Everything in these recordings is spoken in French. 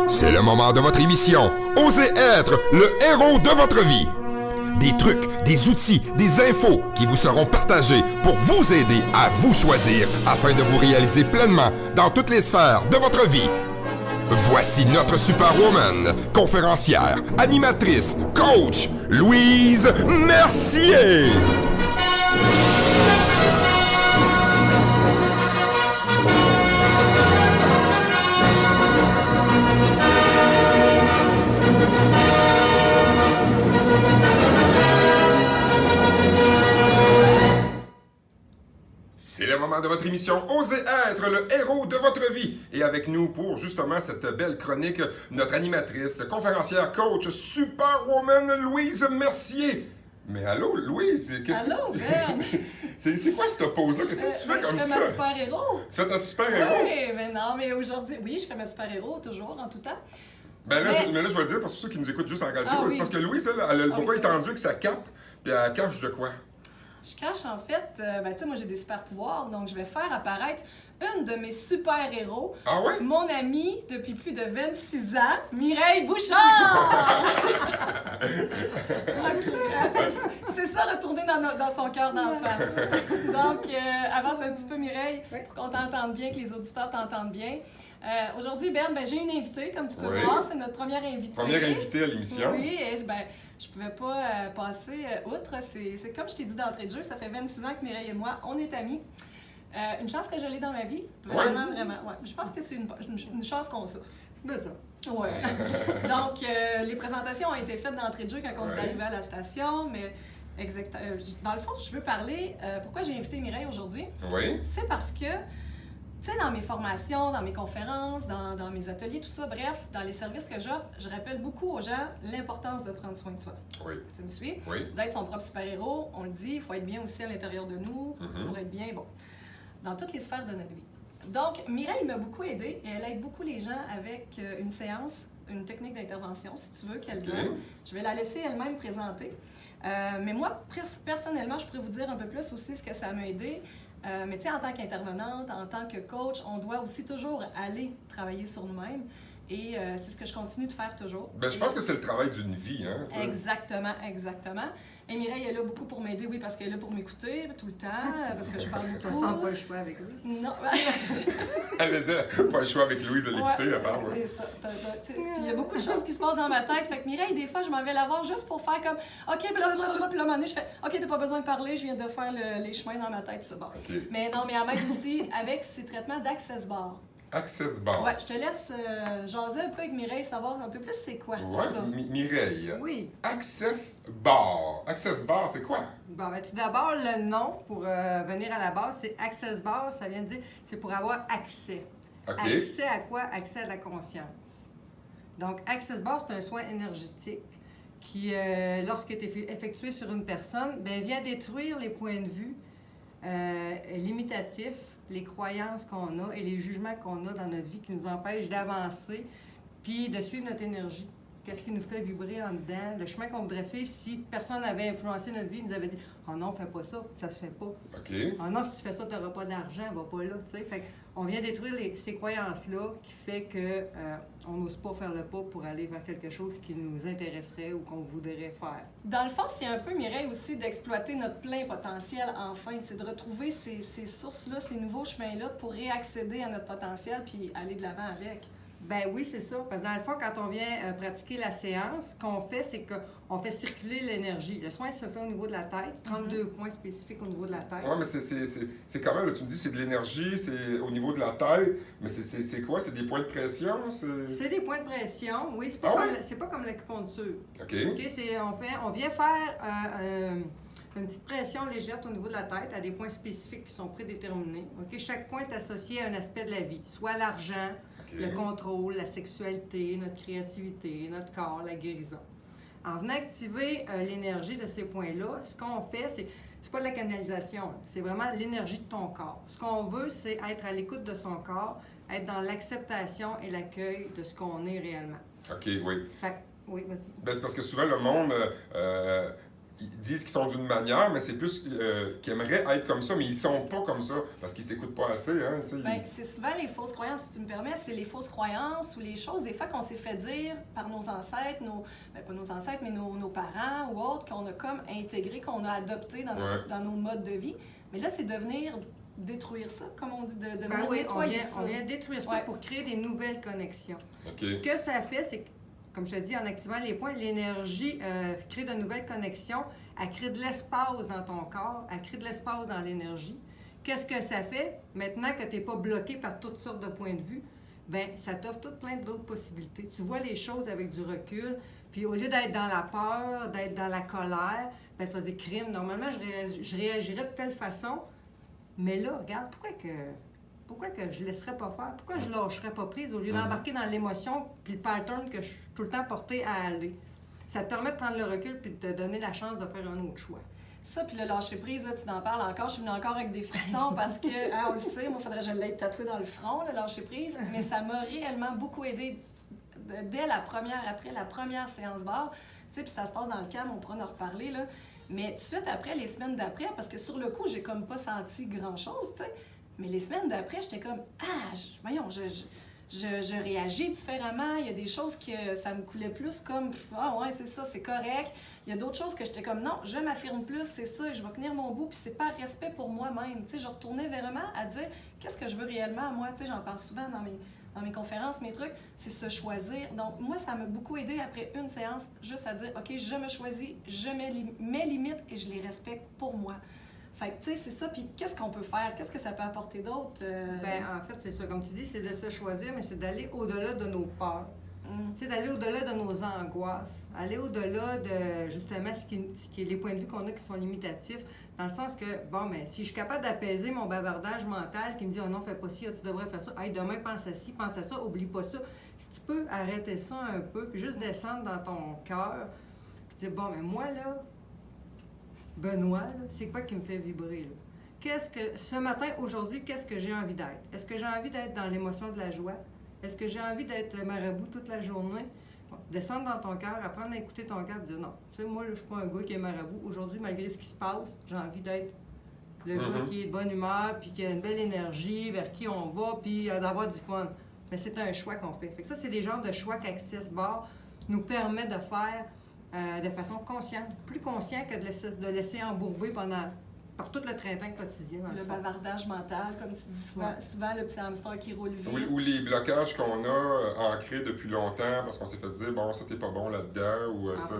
C'est le moment de votre émission. Osez être le héros de votre vie. Des trucs, des outils, des infos qui vous seront partagés pour vous aider à vous choisir afin de vous réaliser pleinement dans toutes les sphères de votre vie. Voici notre superwoman, conférencière, animatrice, coach, Louise Mercier. C'est le moment de votre émission Osez être le héros de votre vie. Et avec nous pour justement cette belle chronique, notre animatrice, conférencière, coach, superwoman Louise Mercier. Mais allô, Louise, qu'est-ce que... Allô, Ben! c'est quoi cette pose-là? Qu'est-ce que tu fais comme ça? Je fais ma super-héros. Tu fais ta super-héros? Oui, mais non, mais aujourd'hui... Oui, je fais ma super-héros, toujours, en tout temps. Ben là, mais là, je vais le dire pour ceux qui nous écoutent juste en radio. Ah, c'est oui. parce que Louise, elle a le bras étendu avec sa cape, puis elle cache de quoi? Je cache, en fait... ben, tu sais, moi, j'ai des super-pouvoirs, donc je vais faire apparaître une de mes super-héros. Ah ouais? Mon amie, depuis plus de 26 ans, Mireille Bouchard! C'est ça, retourner dans son cœur d'enfant. Donc, avance un petit peu, Mireille, pour qu'on t'entende bien, que les auditeurs t'entendent bien. Aujourd'hui, Ben, j'ai une invitée, comme tu peux voir. C'est notre première invitée. Première invitée à l'émission. Oui, et je pouvais pas passer outre. C'est comme je t'ai dit d'entrée de jeu, ça fait 26 ans que Mireille et moi, on est amis. Une chance que je l'ai dans ma vie. Vraiment, vraiment. Ouais. Je pense que c'est une chance qu'on a. De ça. Ouais. Donc, les présentations ont été faites d'entrée de jeu quand on est arrivé à la station, mais dans le fond, je veux parler. Pourquoi j'ai invité Mireille aujourd'hui? Oui. C'est parce que, tu sais, dans mes formations, dans mes conférences, dans mes ateliers, tout ça, bref, dans les services que j'offre, je rappelle beaucoup aux gens l'importance de prendre soin de soi. Oui. Tu me suis? Oui. D'être son propre super-héros, on le dit, il faut être bien aussi à l'intérieur de nous, pour être bien, bon, dans toutes les sphères de notre vie. Donc, Mireille m'a beaucoup aidée et elle aide beaucoup les gens avec une séance, une technique d'intervention, si tu veux qu'elle donne. Je vais la laisser elle-même présenter. Mais moi, personnellement, je pourrais vous dire un peu plus aussi ce que ça m'a aidé. Mais tu sais, en tant qu'intervenante, en tant que coach, on doit aussi toujours aller travailler sur nous-mêmes. Et c'est ce que je continue de faire toujours. Ben, je pense que c'est le travail d'une vie, hein? T'sais. Exactement, exactement. Et Mireille est là beaucoup pour m'aider, oui, parce qu'elle est là pour m'écouter tout le temps, parce que je parle beaucoup. Je sens pas le choix avec lui. Non. Elle a dit, pas le choix avec Louise de l'écouter, Ouais, à part. c'est ça. Puis il y a beaucoup de choses qui se passent dans ma tête. Fait que Mireille, des fois, je m'en vais la voir juste pour faire comme OK, blablabla. Puis là, à un moment donné, je fais OK, t'as pas besoin de parler, je viens de faire les chemins dans ma tête, c'est bon. Okay. Mais non, mais elle m'aide aussi avec ses traitements d'Access Bar. Access Bar. Ouais, je te laisse jaser un peu avec Mireille, savoir un peu plus c'est quoi ça. Mireille. Oui. Access Bar. Access Bar, c'est quoi? Bon, ben, tout d'abord, le nom, pour venir à la base, c'est Access Bar. Ça vient de dire, c'est pour avoir accès. OK. Accès à quoi? Accès à la conscience. Donc, Access Bar, c'est un soin énergétique qui, lorsqu'il est effectué sur une personne, ben, vient détruire les points de vue limitatifs, les croyances qu'on a et les jugements qu'on a dans notre vie qui nous empêchent d'avancer puis de suivre notre énergie. Qu'est-ce qui nous fait vibrer en dedans? Le chemin qu'on voudrait suivre si personne n'avait influencé notre vie, nous avait dit « Oh non, fais pas ça, ça se fait pas. OK. Oh non, si tu fais ça, tu n'auras pas d'argent, va pas là. » Tu sais, fait on vient détruire ces croyances-là qui fait que on n'ose pas faire le pas pour aller vers quelque chose qui nous intéresserait ou qu'on voudrait faire. Dans le fond, c'est un peu, Mireille, aussi d'exploiter notre plein potentiel enfin. C'est de retrouver ces sources-là, ces nouveaux chemins-là pour réaccéder à notre potentiel puis aller de l'avant avec. Ben oui, c'est ça. Parce que dans le fond, quand on vient pratiquer la séance, ce qu'on fait, c'est qu'on fait circuler l'énergie. Le soin se fait au niveau de la tête, 32 points spécifiques au niveau de la tête. Oui, mais c'est quand même, là, tu me dis, c'est de l'énergie, c'est au niveau de la tête, mais c'est quoi? C'est des points de pression? C'est des points de pression, oui. C'est pas comme l'acupuncture. OK. On vient faire une petite pression légère au niveau de la tête à des points spécifiques qui sont prédéterminés. OK? Chaque point est associé à un aspect de la vie, soit l'argent, le contrôle, la sexualité, notre créativité, notre corps, la guérison. En venant activer l'énergie de ces points-là, ce qu'on fait, c'est pas de la canalisation, c'est vraiment l'énergie de ton corps. Ce qu'on veut, c'est être à l'écoute de son corps, être dans l'acceptation et l'accueil de ce qu'on est réellement. OK, oui. Fait oui, vas-y. Ben, c'est parce que souvent, le monde ils disent qu'ils sont d'une manière, mais c'est plus qu'ils aimeraient être comme ça, mais ils sont pas comme ça, parce qu'ils s'écoutent pas assez, hein, tu sais. Ben, c'est souvent les fausses croyances, si tu me permets, c'est les fausses croyances ou les choses, des fois, qu'on s'est fait dire par nos ancêtres, pas nos ancêtres, mais nos parents ou autres, qu'on a comme intégré, qu'on a adopté dans nos modes de vie. Mais là, c'est de venir détruire ça, comme on dit, de venir nettoyer ça. On vient détruire ça pour créer des nouvelles connexions. Okay. Ce que ça fait, c'est que, comme je te dis, en activant les points, l'énergie crée de nouvelles connexions, elle crée de l'espace dans ton corps, elle crée de l'espace dans l'énergie. Qu'est-ce que ça fait? Maintenant que tu n'es pas bloqué par toutes sortes de points de vue, bien, ça t'offre tout plein d'autres possibilités. Tu vois les choses avec du recul, puis au lieu d'être dans la peur, d'être dans la colère, bien, tu vas dire, crime, normalement, je réagirais de telle façon, mais là, regarde, pourquoi que je ne laisserais pas faire? Pourquoi je ne lâcherais pas prise au lieu d'embarquer dans l'émotion puis le pattern que je suis tout le temps portée à aller? Ça te permet de prendre le recul puis de te donner la chance de faire un autre choix. Ça, puis le lâcher-prise, là, tu en parles encore. Je suis venue encore avec des frissons parce que, on le sait, moi, il faudrait que je l'aie tatoué dans le front, le lâcher-prise. Mais ça m'a réellement beaucoup aidé après la première séance barre. Tu sais, puis ça se passe dans le calme, on pourra en reparler, là. Mais tout de suite après, les semaines d'après, parce que sur le coup, j'ai comme pas senti grand-chose, tu sais. Mais les semaines d'après, j'étais comme, voyons, je réagis différemment. Il y a des choses que ça me coulait plus comme, ouais, c'est ça, c'est correct. Il y a d'autres choses que j'étais comme, non, je m'affirme plus, c'est ça, je vais tenir mon bout, puis c'est par respect pour moi-même. Tu sais, je retournais vraiment à dire, qu'est-ce que je veux réellement, moi, tu sais, j'en parle souvent dans mes conférences, mes trucs, c'est se choisir. Donc, moi, ça m'a beaucoup aidé après une séance, juste à dire, OK, je me choisis, je mets mes limites et je les respecte pour moi. Fait que, tu sais, c'est ça. Puis, qu'est-ce qu'on peut faire? Qu'est-ce que ça peut apporter d'autre? Bien, en fait, c'est ça. Comme tu dis, c'est de se choisir, mais c'est d'aller au-delà de nos peurs. Tu sais, d'aller au-delà de nos angoisses. Aller au-delà de, justement, ce qui est les points de vue qu'on a qui sont limitatifs. Dans le sens que, bon, mais si je suis capable d'apaiser mon bavardage mental qui me dit, oh non, fais pas ci, tu devrais faire ça. Hey, demain, pense à ci, pense à ça, oublie pas ça. Si tu peux arrêter ça un peu, puis juste descendre dans ton cœur, puis dire, bon, mais moi, là, Benoît, là, c'est quoi qui me fait vibrer, là? Ce matin, aujourd'hui, qu'est-ce que j'ai envie d'être? Est-ce que j'ai envie d'être dans l'émotion de la joie? Est-ce que j'ai envie d'être le marabout toute la journée? Bon, descendre dans ton cœur, apprendre à écouter ton cœur, dire non. Tu sais, moi, là, je suis pas un gars qui est marabout. Aujourd'hui, malgré ce qui se passe, j'ai envie d'être le gars qui est de bonne humeur, puis qui a une belle énergie, vers qui on va, puis d'avoir du fun. Mais c'est un choix qu'on fait. Fait que ça, c'est des genres de choix qu'Access Bar nous permet de faire de façon consciente, plus conscient que de laisser embourber par tout le train-train quotidien. Le bavardage mental, comme tu dis souvent, le petit hamster qui roule vite. Oui, ou les blocages qu'on a ancrés depuis longtemps parce qu'on s'est fait dire, bon, ça t'es pas bon là-dedans, ou ça.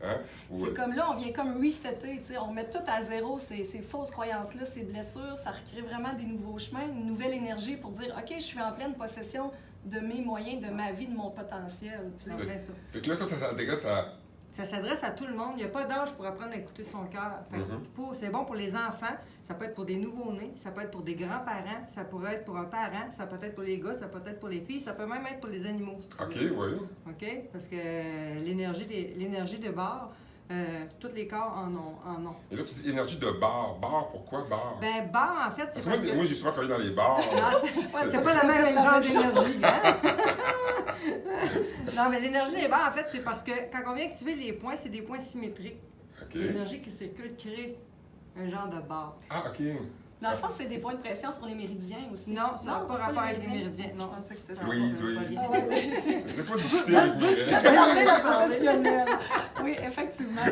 Hein? C'est comme là, on vient comme resetter, tu sais, on met tout à zéro, ces fausses croyances-là, ces blessures, ça recrée vraiment des nouveaux chemins, une nouvelle énergie pour dire, OK, je suis en pleine possession de mes moyens, de ma vie, de mon potentiel. Fait que là, ça s'adresse à... Ça s'adresse à tout le monde. Il n'y a pas d'âge pour apprendre à écouter son cœur. C'est bon pour les enfants, ça peut être pour des nouveau-nés, ça peut être pour des grands-parents, ça pourrait être pour un parent, ça peut être pour les gars, ça peut être pour les filles, ça peut même être pour les animaux. OK, oui. OK? Parce que l'énergie de bar, tous les corps en ont. Et là, tu dis énergie de bar. Bar, pourquoi bar? Ben bar, en fait, c'est parce que... Moi, j'ai souvent travaillé dans les bars. C'est pas la même genre d'énergie, hein? Non, mais l'énergie des bars, en fait, c'est parce que quand on vient activer les points, c'est des points symétriques. Okay. L'énergie qui circule crée un genre de bar. Ah, OK. Dans le fond, c'est des points de pression sur les méridiens aussi. Non, ça n'a pas rapport avec les méridiens. Non. Je pensais que c'était ça. Oui. Ah, ouais. Laisse-moi discuter avec Mireille. C'est la professionnelle. Oui, effectivement.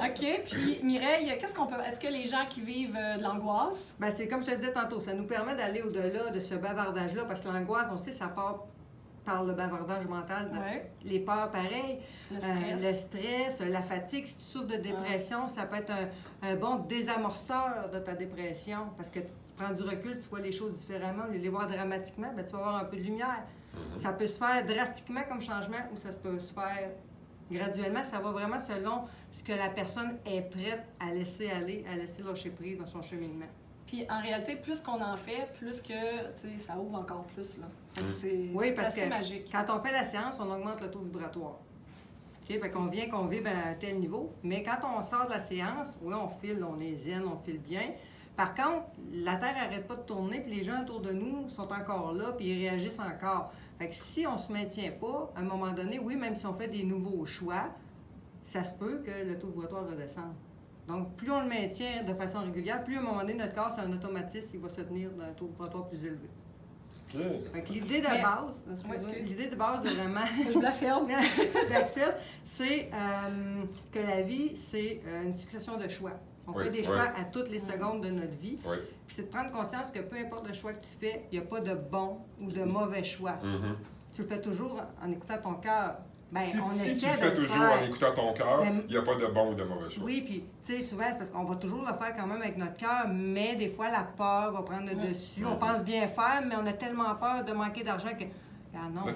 OK. Puis, Mireille, est-ce que les gens qui vivent de l'angoisse? Bien, c'est comme je te disais tantôt, ça nous permet d'aller au-delà de ce bavardage-là, parce que l'angoisse, on sait, ça part par le bavardage mental, les peurs pareilles, le stress, la fatigue. Si tu souffres de dépression, ça peut être un bon désamorceur de ta dépression parce que tu prends du recul, tu vois les choses différemment. Au lieu de les voir dramatiquement, bien, tu vas avoir un peu de lumière. Ça peut se faire drastiquement comme changement ou ça peut se faire graduellement. Ça va vraiment selon ce que la personne est prête à laisser aller, à laisser lâcher prise dans son cheminement. Puis en réalité, plus qu'on en fait, plus que ça ouvre encore plus. Là. Oui, parce assez que magique. Quand on fait la séance, on augmente le taux vibratoire. Okay? Fait qu'on vient qu'on vibre à un tel niveau. Mais quand on sort de la séance, oui, on file, on est zen, on file bien. Par contre, la Terre n'arrête pas de tourner, puis les gens autour de nous sont encore là, puis ils réagissent encore. Fait que si on ne se maintient pas, à un moment donné, oui, même si on fait des nouveaux choix, ça se peut que le taux vibratoire redescende. Donc, plus on le maintient de façon régulière, plus à un moment donné, notre corps, c'est un automatisme, il va se tenir d'un taux vibratoire plus élevé. OK. Donc, l'idée de base, l'idée de base de vraiment Je me la ferme. d'Access, c'est que la vie, c'est une succession de choix. On fait des choix à toutes les secondes de notre vie. Oui. Puis c'est de prendre conscience que peu importe le choix que tu fais, il n'y a pas de bon ou de mauvais choix. Tu le fais toujours en écoutant ton cœur. Ben, si tu le fais toujours en écoutant ton cœur, il n'y a pas de bon ou de mauvais choix. Oui, puis tu sais, souvent, c'est parce qu'on va toujours le faire quand même avec notre cœur, mais des fois, la peur va prendre le dessus. On pense bien faire, mais on a tellement peur de manquer d'argent que... Ah non, là,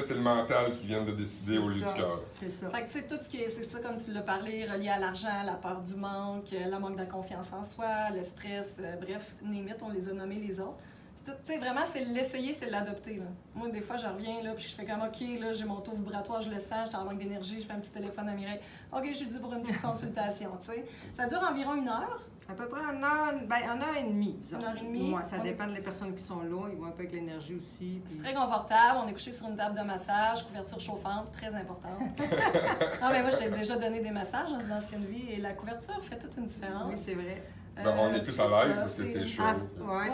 c'est le mental qui vient de décider au lieu du cœur. C'est ça. Fait que, tu sais, tout ce qui est, c'est ça, comme tu l'as parlé, relié à l'argent, la peur du manque, la manque de confiance en soi, le stress, bref, limite, on les a nommés les autres. Tu sais, vraiment, c'est l'essayer, c'est l'adopter, là. Moi, des fois, je reviens, là, puis je fais comme, OK, là, j'ai mon taux vibratoire, je le sens, j'ai en manque d'énergie, je fais un petit téléphone à Mireille. OK, je suis due pour une petite consultation, tu sais. Ça dure environ 1 heure. À peu près 1 heure, 1 heure et demie, disons. 1 heure et demie. Ouais, ça dépend des personnes qui sont là, ils vont un peu avec l'énergie aussi. C'est très confortable, on est couché sur une table de massage, couverture chauffante, très importante. Non, mais moi, j'ai déjà donné des massages dans une ancienne vie et la couverture fait toute une différence. Oui, c'est vrai. On est plus à l'aise parce que c'est chaud. Ouais.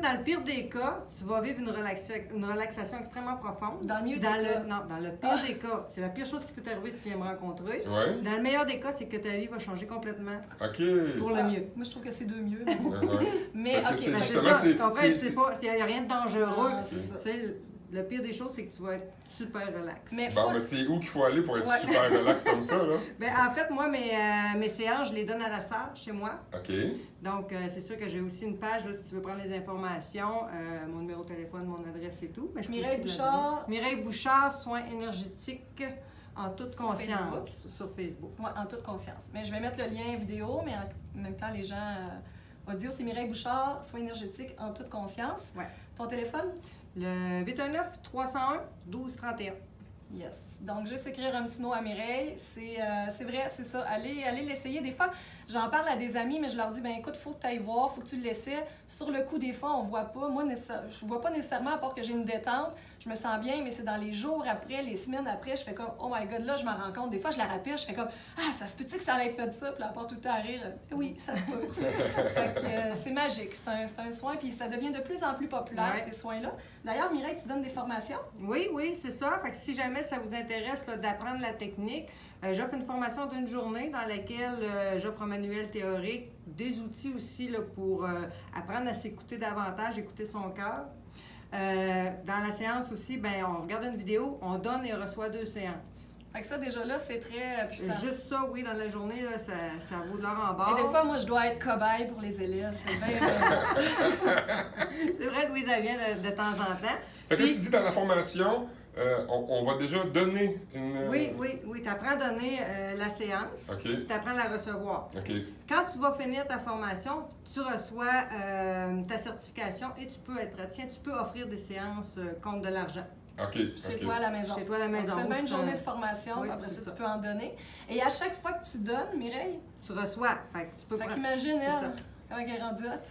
Dans le pire des cas, tu vas vivre une relaxation extrêmement profonde. Dans le mieux des cas. Non, dans le pire des cas, c'est la pire chose qui peut t'arriver si tu viens me rencontrer. Ouais. Dans le meilleur des cas, c'est que ta vie va changer complètement OK. pour le mieux. Moi, je trouve que c'est 2 mieux. Ouais. Mais, Fait que OK. c'est Ben, c'est justement, ça, tu comprends? Il n'y a rien de dangereux. Ah, c'est ça. Tu sais, le pire des choses, c'est que tu vas être super relax. Mais Bon, mais c'est où qu'il faut aller pour être super relax comme ça, là? Ben, en fait, moi, mes séances, je les donne à la salle, chez moi. OK. Donc, c'est sûr que j'ai aussi une page, là, si tu veux prendre les informations, mon numéro de téléphone, mon adresse et tout. Mais je peux Mireille aussi Bouchard. Mireille Bouchard, soins énergétiques en toute Sur conscience sur Facebook. Oui, en toute conscience. Mais je vais mettre le lien vidéo, mais en même temps, les gens... audio, c'est Mireille Bouchard, soins énergétiques en toute conscience. Ouais. Ton téléphone? Le 819-301-1231. Yes. Donc, juste écrire un petit mot à Mireille, c'est vrai, c'est ça. Allez l'essayer. Des fois, j'en parle à des amis, mais je leur dis, ben écoute, faut que tu ailles voir, faut que tu l'essaies. Sur le coup, des fois, on voit pas. Moi, je vois pas nécessairement, à part que j'ai une détente, je me sens bien, mais c'est dans les jours après, les semaines après, je fais comme, oh my God, là, je m'en rends compte. Des fois, je la rappelle, je fais comme, ah, ça se peut-tu que ça l'ait fait ça? Puis là, elle part tout le temps à rire. Oui, ça se peut, tu sais. Fait que c'est magique. C'est un soin, puis ça devient de plus en plus populaire, ces soins-là. D'ailleurs, Mireille, tu donnes des formations? Oui, c'est ça. Fait que si jamais ça vous intéresse là, d'apprendre la technique, j'offre une formation d'une journée dans laquelle j'offre un manuel théorique, des outils aussi là, pour apprendre à s'écouter davantage, écouter son cœur. Dans la séance aussi, ben, on regarde une vidéo, on donne et reçoit 2 séances. Fait que ça, déjà là, c'est très puissant. Juste ça, oui, dans la journée, là, ça vaut de l'or en barre. Et des fois, moi, je dois être cobaye pour les élèves. C'est bien... C'est vrai, Louise, elle vient de temps en temps. Fait que là, tu dis dans la formation, on va déjà donner une... Oui, tu apprends à donner la séance, puis tu apprends à la recevoir. OK. Quand tu vas finir ta formation, tu reçois ta certification et tu peux être praticien, tu peux offrir des séances contre de l'argent. OK. Chez toi à la maison. Chez toi à la maison. C'est une journée de formation, oui, après ça, ça, tu peux en donner. Et à chaque fois que tu donnes, Mireille, tu reçois. Fait que tu peux prendre. qu'imagine, C'est elle, ça. comment elle est rendue haute.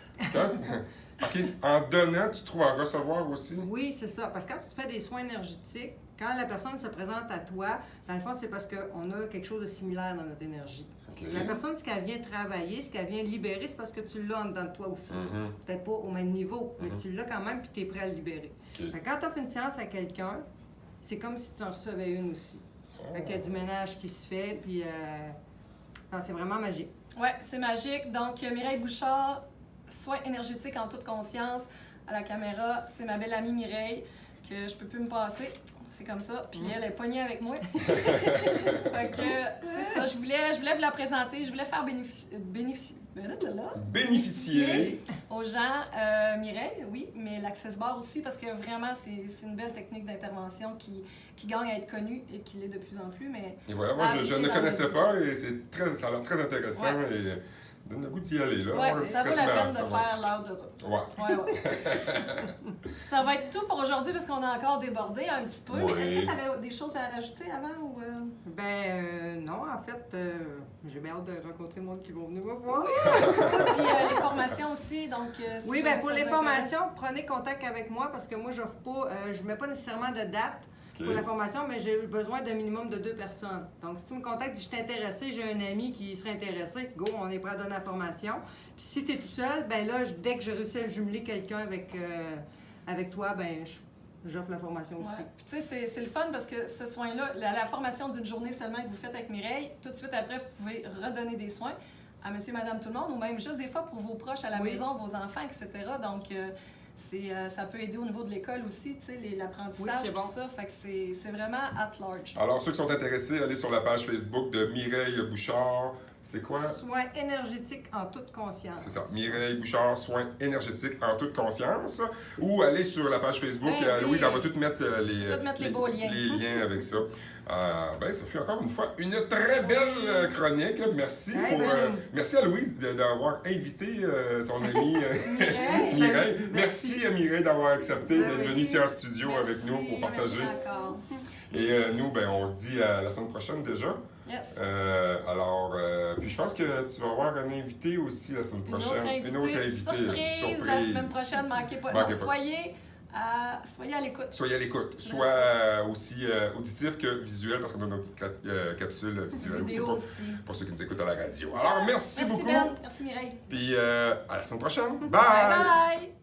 OK. En donnant, tu trouves à recevoir aussi? Oui, c'est ça. Parce que quand tu te fais des soins énergétiques, quand la personne se présente à toi, dans le fond, c'est parce qu'on a quelque chose de similaire dans notre énergie. OK. La personne, ce qu'elle vient travailler, ce qu'elle vient libérer, c'est parce que tu l'as en dedans de toi aussi. Mm-hmm. Peut-être pas au même niveau, mais tu l'as quand même, puis tu es prêt à le libérer. OK. Fait que quand tu offres une séance à quelqu'un, c'est comme si tu en recevais une aussi. Fait qu'il y a du ménage qui se fait, puis c'est vraiment magique. Oui, c'est magique. Donc, Mireille Bouchard, soins énergétiques en toute conscience. À la caméra, c'est ma belle amie Mireille, que je peux plus me passer. C'est comme ça. Puis elle est pognée avec moi. Fait que c'est ça. Je voulais vous la présenter. Je voulais faire bénéficier aux gens. Mireille, oui, mais l'Access Bar aussi, parce que vraiment, c'est une belle technique d'intervention qui gagne à être connue et qui l'est de plus en plus. Mais et voilà, moi, je ne connaissais pas et ça a l'air très intéressant et donne le goût d'y aller. Là. Oui, ça vaut la peine de faire l'heure de route. Ouais. Ça va être tout pour aujourd'hui parce qu'on a encore débordé un petit peu. Oui. Mais est-ce que tu avais des choses à rajouter avant? Ou Non, en fait, j'ai bien hâte de rencontrer le monde qui vont venir me voir. Puis les formations aussi, donc... si Oui, jamais pour ça les vous formations, prenez contact avec moi parce que moi, j'offre pas, je mets pas nécessairement de date. pour la formation, mais j'ai besoin d'un minimum de 2 personnes. Donc, si tu me contactes, je suis intéressé, j'ai un ami qui serait intéressé, go, on est prêt à donner la formation. Puis si tu es tout seul, ben là, dès que je réussis à jumeler quelqu'un avec toi, ben j'offre la formation aussi. Ouais. Puis tu sais, c'est le fun parce que ce soin-là, la formation d'une journée seulement que vous faites avec Mireille, tout de suite après, vous pouvez redonner des soins à monsieur, madame, tout le monde, ou même juste des fois pour vos proches à la maison, vos enfants, etc. Donc, ça peut aider au niveau de l'école aussi, tu sais, l'apprentissage, tout ça. Fait que c'est vraiment at large. Alors, ceux qui sont intéressés, allez sur la page Facebook de Mireille Bouchard. C'est quoi? Soins énergétiques en toute conscience. C'est ça. Mireille Bouchard, soins énergétiques en toute conscience. Ou allez sur la page Facebook. Louise, elle va tout mettre les beaux liens. Les liens avec ça. Ça fut encore une fois une très belle chronique. Merci. Merci à Louise d'avoir invité ton amie Mireille. Merci à Mireille d'avoir accepté d'être venue ici en studio avec nous pour partager. Et nous, on se dit à la semaine prochaine déjà. Yes. Puis je pense que tu vas avoir un invité aussi la semaine prochaine. Une autre invitée. Surprise. La semaine prochaine, manquez pas. Soyez à l'écoute. Soyez à l'écoute. Soit aussi auditif que visuel, parce qu'on a nos petites capsules visuelles aussi pour ceux qui nous écoutent à la radio. Alors, merci beaucoup. Ben. Merci Mireille. Puis à la semaine prochaine. Bye bye.